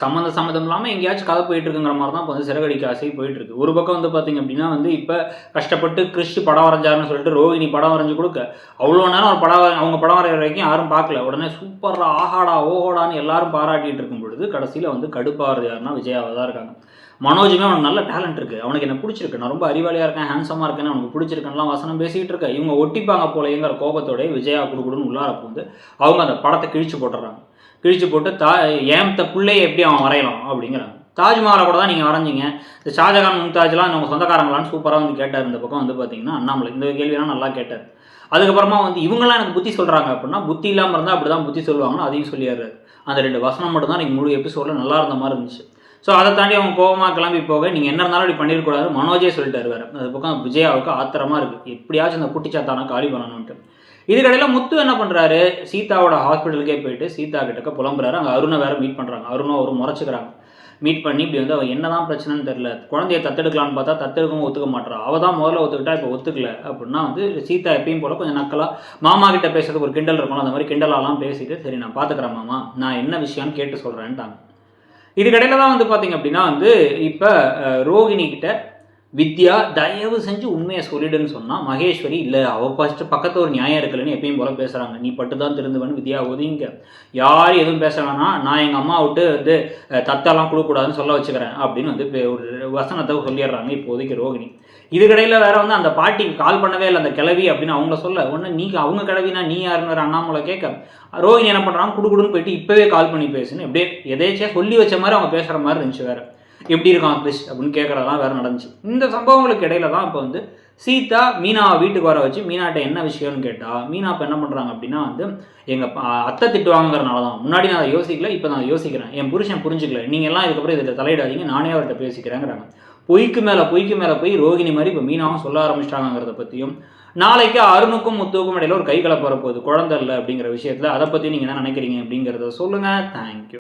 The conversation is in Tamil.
சம்மந்தம் இல்லாமல் எங்கேயாச்சும் கதை போயிட்டு இருக்குங்கிற மாதிரி தான் இப்போ வந்து சிறகடிக்க ஆசை போயிட்டு இருக்கு. ஒரு பக்கம் வந்து பார்த்தீங்க அப்படின்னா வந்து இப்போ கஷ்டப்பட்டு கிறிஷ் படம் வரைஞ்சாருன்னு சொல்லிட்டு ரோகிணி படம் வரைஞ்சு கொடுக்க அவ்வளோ நேரம் ஒரு படம் அவங்க படம் வரைகிற வரைக்கும் யாரும் பார்க்கல. உடனே சூப்பரா ஆஹாடா ஓஹோடான்னு எல்லாரும் பாராட்டிட்டு இருக்கும் பொழுது கடைசியில் வந்து கடுப்பாகிறது யாருன்னா விஜயாவை தான் இருக்காங்க. மனோஜுமே அவனுக்கு நல்ல டேலண்ட் இருக்குது, அவனுக்கு என்ன பிடிச்சிருக்கு, நான் ரொம்ப அறிவாளியாக இருக்கேன், ஹேண்ட்ஸமாக இருக்கேன்னு அவனுக்கு பிடிச்சிருக்கேன்லாம் வசனம் பேசிகிட்டு இருக்க இவங்க ஒட்டிப்பாங்க போலங்கிற கோபத்தோட விஜயா கொடுக்குன்னு உள்ளார வந்து அவங்க அந்த படத்தை கிழிச்சு போட்டுறாங்க. கிழிச்சு போட்டு ஏன் பிள்ளையை எப்படி அவன் வரையலாம் அப்படிங்கிறாங்க. தாஜ்மஹாலை கூட தான் நீங்கள் வரைஞ்சிங்க, இந்த ஷாஜகான் மும்தாஜ்லாம் அவங்க சொந்தக்காரங்களான்னு சூப்பராக வந்து கேட்டார். இந்த பக்கம் வந்து பார்த்தீங்கன்னா அண்ணாமலை இந்த கேள்வியெல்லாம் நல்லா கேட்டார். அதுக்கப்புறமா வந்து இவங்களாம் எனக்கு புத்தி சொல்கிறாங்க அப்படின்னா புத்தி இல்லாமல் இருந்தால் அப்படி தான் புத்தி சொல்லுவாங்கன்னு அதையும் சொல்லிடுறாரு. அந்த 2 வசனம் மட்டும் தான் நீங்கள் முழு எபிசோடில் நல்லா இருந்த மாதிரி இருந்துச்சு. ஸோ அதை தாண்டி அவங்க கோபமாக கிளம்பி போக நீங்கள் என்ன இருந்தாலும் அப்படி பண்ணிடக்கூடாது மனோஜே சொல்லிட்டாரு வேறு. அது பக்கம் விஜயாவுக்கு ஆத்திரமாக இருக்குது, எப்படியாச்சும் இந்த குட்டிச்சாத்தான காலி பண்ணணுன்ட்டு. இதுக்கடையில் முத்து என்ன பண்ணுறாரு, சீதாவோட ஹாஸ்பிட்டலுக்கே போயிட்டு சீதா கிட்டக்க புலம்புறாரு. அங்கே அருணை வேறு மீட் பண்ணுறாங்க. அருணும் ஒரு முறைச்சிக்கிறாங்க. மீட் பண்ணி இப்படி வந்து அவள் என்ன தான் பிரச்சனைன்னு தெரில, குழந்தைய தத்தெடுக்கலான்னு பார்த்தா தத்தெடுக்கவும் ஒத்துக்க மாட்டா, அவள் தான் முதல்ல ஒத்துக்கிட்டா இப்போ ஒத்துக்கல அப்படின்னா வந்து சீதா எப்பயும் போல் கொஞ்சம் நக்கலாக மாமா கிட்ட பேசுறதுக்கு ஒரு கிண்டல் இருக்கணும், அந்த மாதிரி கிண்டலாலாம் பேசிட்டு சரி நான் பார்த்துக்கிறேன் மாமா, நான் என்ன விஷயம்னு கேட்டு சொல்கிறேன்ட்டாங்க. இதுக்கடையில் தான் வந்து பார்த்திங்க அப்படின்னா வந்து இப்போ ரோகிணி கிட்ட வித்யா தயவு செஞ்சு உண்மையை சொல்லிடுன்னு சொன்னால் மகேஸ்வரி இல்லை அவள் ஃபஸ்ட்டு பக்கத்தில் ஒரு நியாயம் இருக்கலன்னு எப்பயும் போல் பேசுகிறாங்க. நீ பட்டு தான் திருந்துவேன்னு வித்யா ஒதுங்க, யாரும் எதுவும் பேச வேணாம், நான் எங்கள் அம்மா விட்டு வந்து தத்தெல்லாம் கொடுக்கக்கூடாதுன்னு சொல்ல வச்சுக்கிறேன் அப்படின்னு வந்து ஒரு வசனத்தை சொல்லிடுறாங்க இப்போதைக்கு ரோகிணி. இதுக்கடையில் வேற வந்து அந்த பாட்டிக்கு கால் பண்ணவே இல்லை அந்த கிளவி அப்படின்னு அவங்க சொல்ல ஒன்று நீ அவங்க கிளவினா நீ யாருன்னு வேறு அண்ணாமலை கேட்க ரோகிணி என்ன பண்ணுறாங்க குடுக்குடுன்னு போயிட்டு இப்போவே கால் பண்ணி பேசுன்னு எப்படியே எதேச்சியாக சொல்லி வச்ச மாதிரி அவங்க பேசுகிற மாதிரி இருந்துச்சு. வேறு எப்படி இருக்கான் கிறிஷ் அப்படின்னு கேட்குறதெல்லாம் வேறு நடந்துச்சு. இந்த சம்பவங்களுக்கு இடையில தான் இப்போ வந்து சீதா மீனாவை வீட்டுக்கு வர வச்சு மீனாட்ட என்ன விஷயம்னு கேட்டால் மீனா இப்போ என்ன பண்ணுறாங்க அப்படின்னா வந்து எங்கள் அத்தை திட்டுவாங்கிறனால தான் முன்னாடி நான் அதை யோசிக்கல, இப்போ நான் யோசிக்கிறேன், என் புருஷன் புரிஞ்சிக்கல, நீங்கள் எல்லாம் இதுக்கப்புறம் இதில் தலையிடாதீங்க, நானே அவர்கிட்ட பேசிக்கிறேங்கிறாங்க. பொய்க்கு மேலே போய் ரோகிணி மாதிரி இப்போ மீனாவும் சொல்ல ஆரம்பிச்சிட்டாங்கிறத பற்றியும் நாளைக்கு அருணுக்கும் முத்துவுக்கும் இடையில ஒரு கை கலப்பு வரப்போகுது குழந்தை இல்லை அப்படிங்கிற விஷயத்தில் அதை பற்றி நீங்கள் என்ன நினைக்கிறீங்க அப்படிங்கிறத சொல்லுங்கள். தேங்க்யூ.